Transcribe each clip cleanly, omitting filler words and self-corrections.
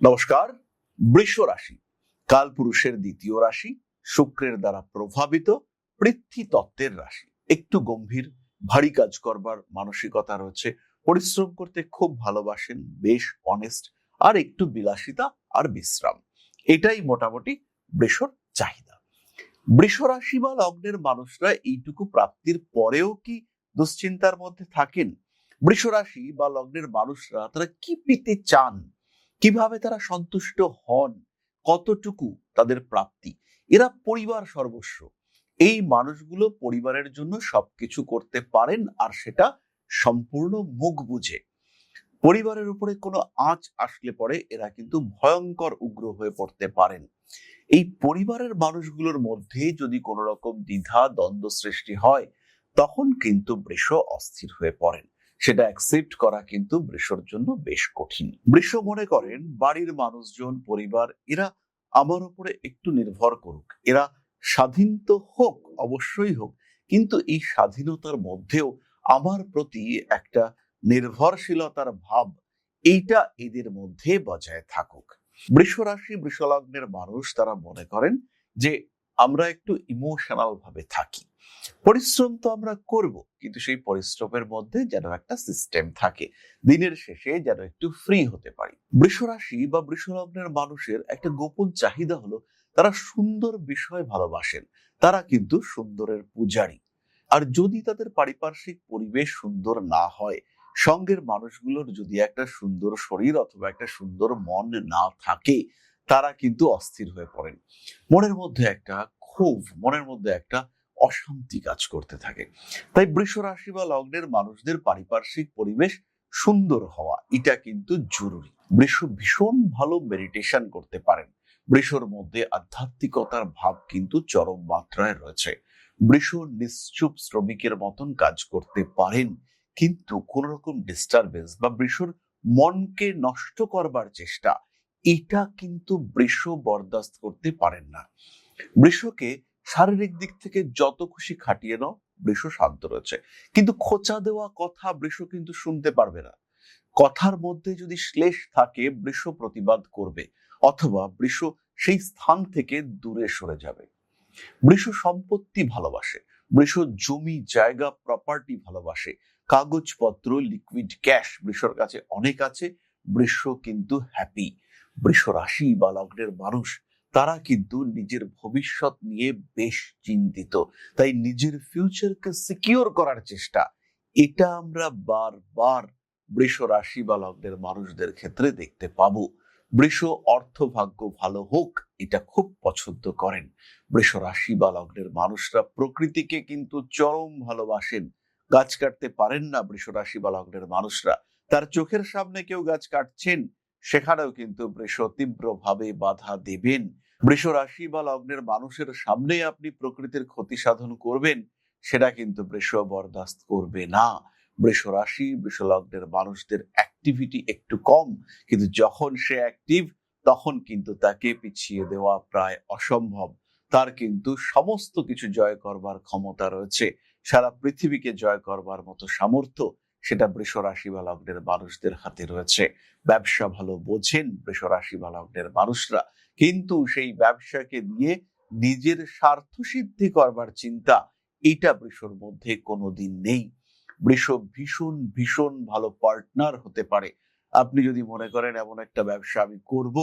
নমস্কার। বৃষ রাশি কালপুরুষের দ্বিতীয় রাশি, শুক্রের দ্বারা প্রভাবিত, পৃথ্বী তত্ত্বের রাশি। একটু গম্ভীর, ভারী কাজ করবার মানসিকতা রয়েছে, পরিশ্রম করতে খুব ভালোবাসেন, বেশ অনেস্ট, আর একটু বিলাসিতা আর বিশ্রাম, এটাই মোটামুটি বৃষর চাহিদা। বৃষ রাশি বা লগ্নের মানুষরা এইটুকু প্রাপ্তির পরেও কি দুশ্চিন্তার মধ্যে থাকেন? বৃষ রাশি বা লগ্নের মানুষরা তারা কি পেতে চান, কিভাবে তারা সন্তুষ্ট হন, কতটুকু তাদের প্রাপ্তি? এরা পরিবার সর্বস্ব। এই মানুষগুলো পরিবারের জন্য সবকিছু করতে পারেন, আর সেটা সম্পূর্ণ মুখ বুঝে। পরিবারের উপরে কোনো আঁচ আসলে পরে এরা কিন্তু ভয়ঙ্কর উগ্র হয়ে পড়তে পারেন। এই পরিবারের মানুষগুলোর মধ্যে যদি কোনো রকম দ্বিধা দ্বন্দ্ব সৃষ্টি হয়, তখন কিন্তু বৃষ অস্থির হয়ে পড়েন। সেটা অ্যাকসেপ্ট করা কিন্তু বৃষর জন্য বেশ কঠিন। বৃষ মনে করেন বাড়ির মানুষজন, পরিবার, এরা আমার উপরে একটু নির্ভর করুক, এরা স্বাধীন তো হোক, অবশ্যই হোক, কিন্তু এই স্বাধীনতার মধ্যেও আমার প্রতি একটা নির্ভরশীলতার ভাব, এইটা এদের মধ্যে বজায় থাকুক। বৃষ রাশি বৃষ লগ্নের মানুষ তারা মনে করেন যে আমরা একটু ইমোশনাল ভাবে থাকি। পরিশ্রম তো আমরা করব, কিন্তু সেই পরিশ্রমের মধ্যে যেন একটা সিস্টেম থাকে, দিনের শেষে যেন একটু ফ্রি হতে পারি। বৃষ রাশি বা বৃষ লগ্নের মানুষের একটা গোপন চাহিদা হলো তারা সুন্দর বিষয় ভালোবাসেন, তারা কিন্তু সুন্দরের পূজারী। আর যদি তাদের পারিপার্শ্বিক পরিবেশ সুন্দর না হয়, সঙ্গের মানুষগুলোর যদি একটা সুন্দর শরীর অথবা একটা সুন্দর মন না থাকে, তারা কিন্তু অস্থির হয়ে পড়েন। মনের মধ্যে একটা ক্ষোভ, মনের মধ্যে একটা অশান্তি কাজ করতে থাকে। তাই বৃষ রাশি বা লগ্নের মানুষদের পারিপার্শ্বিক পরিবেশ সুন্দর হওয়া, এটা কিন্তু জরুরি। বৃষ ভীষণ ভালো মেডিটেশন করতে পারেন। বৃষর মধ্যে আধ্যাত্মিকতার ভাব কিন্তু চরম মাত্রায় রয়েছে। বৃষ নিশ্চুপ শ্রমিকের মতন কাজ করতে পারেন, কিন্তু কোন রকম ডিস্টারবেন্স বা বৃষর মনকে নষ্ট করবার চেষ্টা, এটা কিন্তু বৃষ বরদাস্ত করতে পারেন না। বৃষকে শারীরিক দিক থেকে যত খুশি খাটিয়ে নাও, বৃষ শান্ত রয়েছে, কিন্তু খোঁচা দেওয়া কথা বৃষ কিন্তু শুনতে পারবে না। কথার মধ্যে যদি শ্লেষ থাকে, বৃষ প্রতিবাদ করবে, অথবা বৃষ সেই স্থান থেকে দূরে সরে যাবে। বৃষ সম্পত্তি ভালোবাসে, বৃষ জমি জায়গা প্রপার্টি ভালোবাসে, কাগজপত্র লিকুইড ক্যাশ বৃষর কাছে অনেক আছে। বৃষ কিন্তু হ্যাপি। বৃষ রাশি বা লগ্নের মানুষ তারা কিন্তু নিজের ভবিষ্যৎ নিয়ে বেশ চিন্তিত, তাই নিজের ফিউচারকে সিকিউর করার চেষ্টা, এটা আমরা বারবার বৃষ রাশি বা লগ্নের মানুষদের ক্ষেত্রে দেখতে পাবো। বৃষ অর্থভাগ্য ভালো হোক, এটা খুব পছন্দ করেন। বৃষ রাশি বা লগ্নের মানুষরা প্রকৃতিকে কিন্তু চরম ভালোবাসেন। গাছ কাটতে পারেন না বৃষ রাশি বা লগ্নের মানুষরা। তার চোখের সামনে কেউ গাছ কাটছেন, সেখানেও কিন্তু বৃষ তীব্রভাবে বাধা দেবেন। বৃষ রাশি বা লগ্নের মানুষের সামনে আপনি প্রকৃতির ক্ষতি সাধন করবেন, সেটা কিন্তু বৃষ বরদাস্ত করবে না। বৃষ রাশি বৃষ লগ্নের মানুষদের অ্যাক্টিভিটি একটু কম, কিন্তু যখন সে অ্যাক্টিভ, তখন কিন্তু তাকে পিছিয়ে দেওয়া প্রায় অসম্ভব। তার কিন্তু সমস্ত কিছু জয় করবার ক্ষমতা রয়েছে, সারা পৃথিবীকে জয় করবার মতো সামর্থ্য, সেটা বৃষ রাশি বা লগ্নের মানুষদের হাতে রয়েছে। ব্যবসা ভালো বোঝেন বৃষ রাশি বা লগ্নের মানুষরা, কিন্তু সেই ব্যবসাকে দিয়ে নিজের স্বার্থ সিদ্ধি করবার চিন্তা, এটা বৃষর মধ্যে কোনোদিন নেই। বৃষ ভীষণ ভীষণ ভালো পার্টনার হতে পারে। আপনি যদি মনে করেন এমন একটা ব্যবসা আমি করব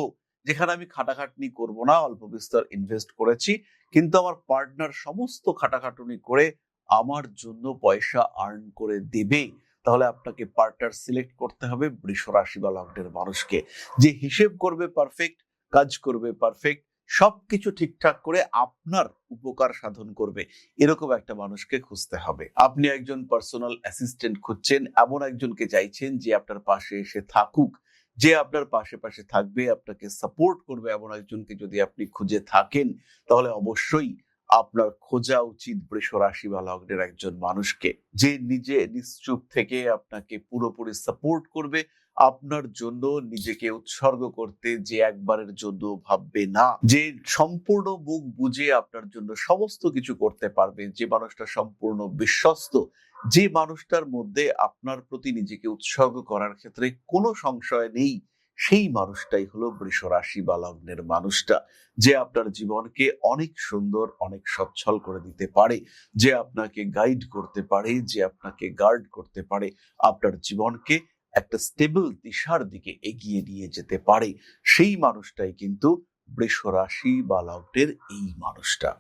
যেখানে আমি খাটাখাটনি করব না, অল্প বিস্তর ইনভেস্ট করেছি, কিন্তু আমার পার্টনার সমস্ত খাটাখাটুনি করে আমার জন্য পয়সা আর্ন করে দেবে, তাহলে আপনাকে পার্টনার সিলেক্ট করতে হবে বৃষ রাশি বা লগ্নের মানুষকে, যে হিসেব করবে পারফেক্ট, কাজ করবে পারফেক্ট, সবকিছু ঠিকঠাক করে আপনার উপকার সাধন করবে, এরকম একটা মানুষকে খুঁজতে হবে। আপনি একজন পার্সোনাল অ্যাসিস্ট্যান্ট খুঁজছেন, এমন একজনকে চাইছেন যে আপনার পাশে এসে থাকুক, যে আপনার পাশে পাশে থাকবে, আপনাকে সাপোর্ট করবে, এমন একজনকে যদি আপনি খুঁজে থাকেন, তাহলে অবশ্যই আপনার খোঁজা উচিত বৃষ রাশি বা লগ্নের একজন মানুষকে, যে নিজে নিশ্চুপ থেকে আপনাকে পুরোপুরি সাপোর্ট করবে, আপনার জন্য নিজেকে উৎসর্গ করতে যে একবারের জন্য ভাববে না, যে সম্পূর্ণ মুখ বুঝে আপনার জন্য সমস্ত কিছু করতে পারবে, যে মানুষটা সম্পূর্ণ বিশ্বস্ত, যে মানুষটার মধ্যে আপনার প্রতি নিজেকে উৎসর্গ করার ক্ষেত্রে কোনো সংশয় নেই, সেই মানুষটাই হলো বৃষ রাশি বা লগ্নের মানুষটা, যে আপনার জীবনকে অনেক সুন্দর, অনেক সচ্ছল করে দিতে পারে, যে আপনাকে গাইড করতে পারে, যে আপনাকে গার্ড করতে পারে, আপনার জীবনকে একটা স্টেবল দিশার দিকে এগিয়ে নিয়ে যেতে পারে। সেই মানুষটাই কিন্তু বৃষ রাশি বা লগ্নের এই মানুষটা।